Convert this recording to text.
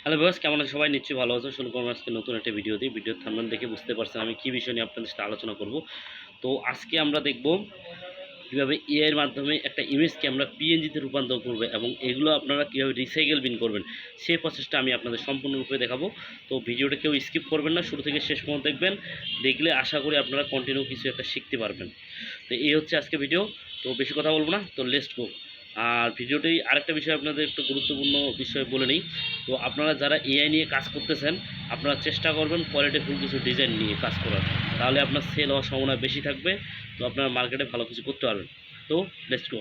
Hello viewers, কেমন আছেন সবাই? নিশ্চয়ই ভালো আছেন। শুরু করব আজকে নতুন একটা ভিডিও দিয়ে। ভিডিওর থাম্বনেল দেখে বুঝতে পারছেন আমি কী বিষয় নিয়ে আপনাদের সাথে আলোচনা করব। তো আজকে আমরা দেখব কীভাবে এআই এর মাধ্যমে একটা ইমেজকে আমরা পিএনজিতে রূপান্তর করব এবং এগুলো আপনারা কীভাবে রিসাইকেল বিন করবেন সেই প্রসেসটা আমি আপনাদের সম্পূর্ণরূপে দেখাবো। তো ভিডিওটা কেউ স্কিপ করবেন না, শুরু থেকে শেষ পর্যন্ত দেখবেন। দেখলে আশা করি আপনারা কন্টিনিউ কিছু একটা শিখতে পারবেন। তো এই হচ্ছে আজকে ভিডিও। তো বেশি কথা বলবো না, তো লেটস গো। আর ভিডিওটি আরেকটা বিষয় আপনাদের একটু গুরুত্বপূর্ণ বিষয় বলে নিই। তো আপনারা যারা এআই নিয়ে কাজ করতেছেন, আপনারা চেষ্টা করবেন কোয়ালিটিফুল কিছু ডিজাইন নিয়ে কাজ করার। তাহলে আপনার সেল হওয়ার সম্ভাবনা বেশি থাকবে। তো আপনারা মার্কেটে ভালো কিছু করতে পারবেন। তো লেটস গো।